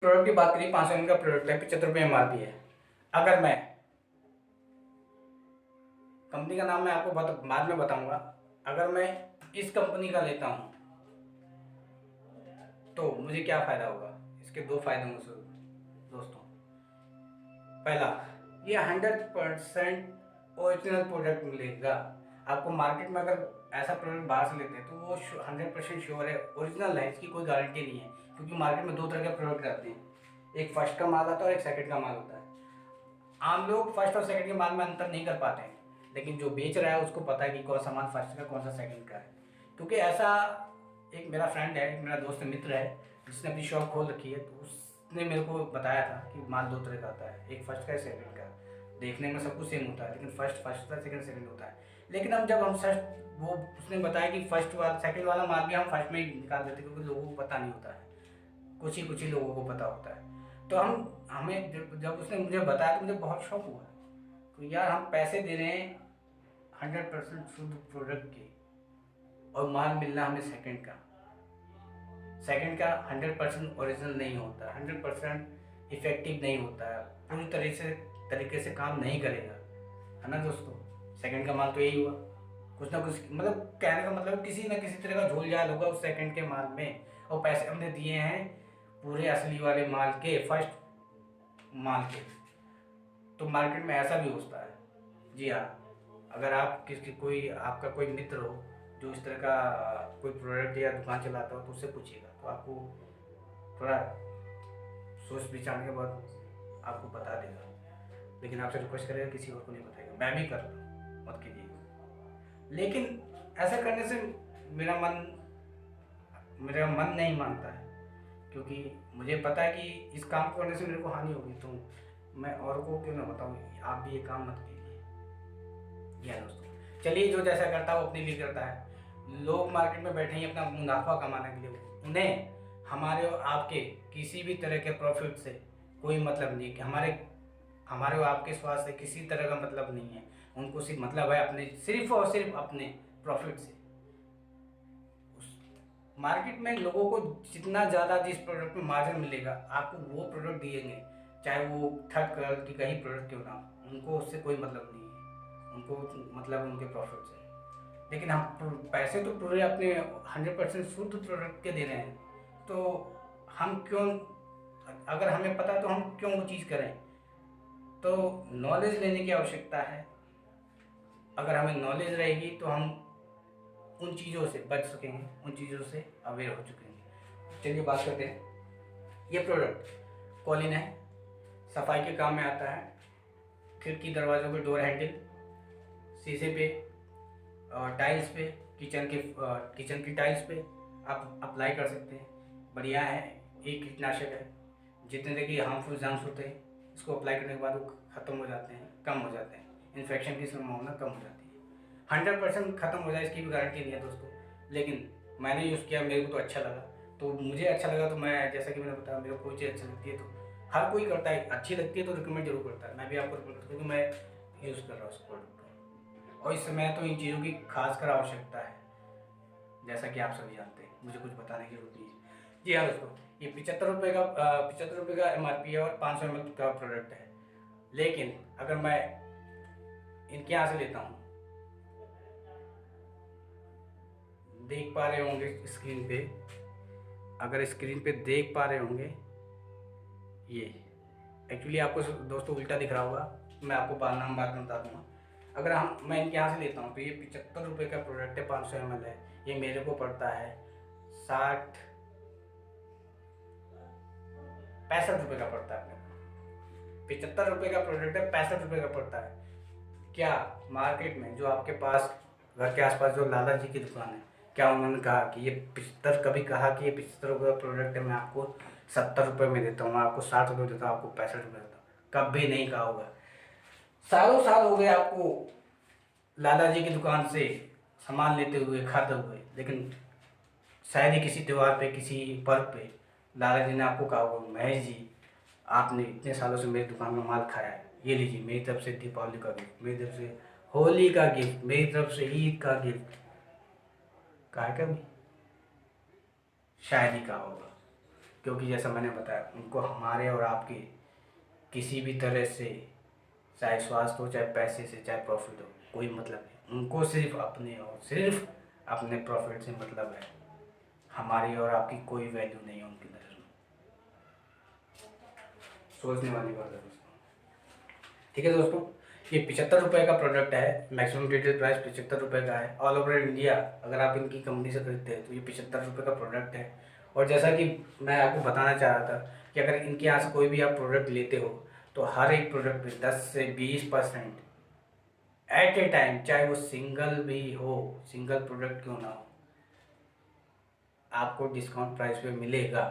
Product की बात करिए, 500 ml का प्रोडक्ट है, 75 रुपये MRP है। अगर मैं कंपनी का नाम मैं आपको बाद में बताऊंगा। अगर मैं इस कंपनी का लेता हूँ तो मुझे क्या फ़ायदा होगा। इसके दो फायदे होंगे दोस्तों। पहला, ये 100% ओरिजिनल प्रोडक्ट मिलेगा आपको। मार्केट में अगर ऐसा प्रोडक्ट बाहर से लेते हैं तो वो 100% श्योर है, ओरिजिनल है, इसकी कोई गारंटी नहीं है। क्योंकि मार्केट में दो तरह के प्रोडक्ट आते हैं, एक फर्स्ट का माल आता है और एक सेकंड का माल होता है। आम लोग फर्स्ट और सेकंड के माल में अंतर नहीं कर पाते हैं, लेकिन जो बेच रहा है उसको पता है कि कौन सा माल फर्स्ट का कौन सा सेकंड का है। क्योंकि ऐसा एक मेरा फ्रेंड है, एक मेरा दोस्त मित्र है, जिसने अपनी शॉप खोल रखी है, तो उसने मेरे को बताया था कि माल दो तरह का आता है, एक फर्स्ट का, एक सेकंड का। देखने में सब कुछ सेम होता है, लेकिन फर्स्ट फर्स्ट होता है, सेकंड सेकंड होता है। लेकिन हम जब हम फर्स्ट वो उसने बताया कि फर्स्ट वाला सेकंड वाला माल भी हम फर्स्ट में ही निकाल देते, क्योंकि लोगों को पता नहीं होता है, कुछ ही लोगों को पता होता है। तो हमें जब उसने मुझे बताया तो मुझे बहुत शौक हुआ। तो यार हम पैसे दे रहे हैं 100% शुद्ध प्रोडक्ट के, और माल मिलना हमें सेकंड का 100% ओरिजिनल नहीं होता, 100% इफेक्टिव नहीं होता है, पूरी तरीके से काम नहीं करेगा, है ना दोस्तों। सेकंड का माल तो यही हुआ, कुछ ना कुछ, मतलब कहने का मतलब किसी ना किसी तरह का झोल झाल होगा उस सेकंड के माल में, और पैसे हमने दिए हैं पूरे असली वाले माल के, फर्स्ट माल के। तो मार्केट में ऐसा भी होता है। जी हाँ, अगर आप किसी कोई आपका कोई मित्र हो जो इस तरह का कोई प्रोडक्ट या दुकान चलाता हो तो उससे पूछिएगा, तो आपको थोड़ा सोच विचार के बाद आपको बता देगा। लेकिन आपसे रिक्वेस्ट करेगा किसी और को नहीं बताएगा, मैं भी कर रहा हूँ, मत कीजिएगा। लेकिन ऐसा करने से मेरा मन मेरा मन नहीं मानता है, क्योंकि मुझे पता है कि इस काम को करने से मेरे को हानि होगी, तो मैं और को क्यों ना बताऊँ आप भी ये काम मत कीजिए। जी हाँ दोस्तों, चलिए, जो जैसा करता है वो अपने लिए करता है। लोग मार्केट में बैठे हैं अपना मुनाफा कमाने के लिए, उन्हें हमारे और आपके किसी भी तरह के प्रॉफिट से कोई मतलब नहीं है। कि हमारे और आपके स्वास्थ्य से किसी तरह का मतलब नहीं है। उनको सिर्फ मतलब है अपने, सिर्फ और सिर्फ अपने प्रॉफिट से। मार्केट में लोगों को जितना ज़्यादा जिस प्रोडक्ट में मार्जिन मिलेगा, आपको वो प्रोडक्ट दिएंगे, चाहे वो थर्ड क्वालिटी का ही प्रोडक्ट क्यों ना हो, उनको उससे कोई मतलब नहीं है। उनको मतलब उनके प्रॉफिट से। लेकिन हम पैसे तो पूरे अपने 100% शुद्ध प्रोडक्ट के दे रहे हैं, तो हम क्यों, अगर हमें पता है तो हम क्यों वो चीज़ करें। तो नॉलेज लेने की आवश्यकता है। अगर हमें नॉलेज रहेगी तो हम उन चीज़ों से बच सकेंगे, उन चीज़ों से अवेयर हो चुकेंगे। चलिए बात करते हैं। ये प्रोडक्ट कॉलिन है, सफाई के काम में आता है। खिड़की दरवाज़ों पे डोर हैंडल, शीशे पे, टाइल्स पे, किचन की टाइल्स पे आप अप्लाई कर सकते हैं। बढ़िया है, एक कीटनाशक है। जितने देखिए हार्मफुल जर्म्स होते हैं, इसको अप्लाई करने के बाद वो ख़त्म हो जाते हैं, कम हो जाते हैं, इन्फेक्शन की संभावना कम हो जाती है। 100% ख़त्म हो जाए इसकी भी गारंटी नहीं है दोस्तों, लेकिन मैंने यूज़ किया, मेरे को तो अच्छा लगा। तो मुझे अच्छा लगा तो मैं, जैसा कि मैंने बताया, मेरे को कोई चीज़ अच्छी लगती है तो हर कोई करता है, अच्छी लगती है तो रिकमेंड जरूर करता है। मैं भी आपको रिकमेंड करता हूँ, क्योंकि मैं यूज़ कर रहा हूँ उस प्रोडक्ट को, और इस समय तो इन चीज़ों की खासकर आवश्यकता है, जैसा कि आप सभी जानते हैं, मुझे कुछ बताने की जरूरत नहीं है। जी हाँ दोस्तों, ये 75 रुपये का MRP है और 500 ml का प्रोडक्ट है। लेकिन अगर मैं इनके यहाँ से लेता हूँ, देख पा रहे होंगे स्क्रीन पे, अगर स्क्रीन पे देख पा रहे होंगे, ये एक्चुअली आपको दोस्तों उल्टा दिख रहा होगा, मैं आपको नाम बाद में बता दूंगा। अगर मैं इनके यहाँ से लेता हूँ तो ये 75 रुपये का प्रोडक्ट है, 500 ml है। ये मेरे को पड़ता है 65 रुपये का पड़ता है अपने को। 75 रुपये का प्रोडक्ट है, 65 रुपये का पड़ता है। क्या मार्केट में जो आपके पास घर के आसपास जो लाला जी की दुकान है, क्या उन्होंने कहा कि ये 75, कभी कहा कि ये 75 रुपये का प्रोडक्ट है, मैं आपको 70 रुपये में देता हूँ, मैं आपको 60 रुपये देता हूँ, आपको 65 रुपये देता हूँ? कभी नहीं कहा होगा। सालों साल हो गए आपको लाला जी की दुकान से सामान लेते हुए, खाते हुए, लेकिन शायद ही किसी त्यौहार पे, किसी पर्व पे लाला जी ने आपको कहा होगा, महेश जी आपने इतने सालों से मेरी दुकान में माल खाया है, ये लीजिए मेरी तरफ से दीपावली का गिफ्ट, मेरी तरफ से होली का गिफ्ट, मेरी तरफ से ईद का गिफ्ट। कहा कभी? शायद ही कहा होगा, क्योंकि जैसा मैंने बताया, उनको हमारे और आपके किसी भी तरह से, चाहे स्वास्थ्य हो, चाहे पैसे से, चाहे प्रॉफिट हो, कोई मतलब नहीं। उनको सिर्फ अपने और सिर्फ अपने प्रॉफिट से मतलब है। हमारी और आपकी कोई वैल्यू नहीं है उनकी नज़र में। सोचने वाली बात है दोस्तों। ठीक है दोस्तों, ये 75 रुपये का प्रोडक्ट है। मैक्सिमम रिटेल प्राइस 75 रुपये का है। ऑल ओवर इंडिया अगर आप इनकी कंपनी से खरीदते हैं तो ये 75 रुपये का प्रोडक्ट है। और जैसा कि मैं आपको बताना चाह रहा था कि अगर इनके यहाँ से कोई भी आप प्रोडक्ट लेते हो तो हर एक प्रोडक्ट पे 10 से 20% एट ए टाइम, चाहे वो सिंगल भी हो, सिंगल प्रोडक्ट क्यों ना हो, आपको डिस्काउंट प्राइस पे मिलेगा।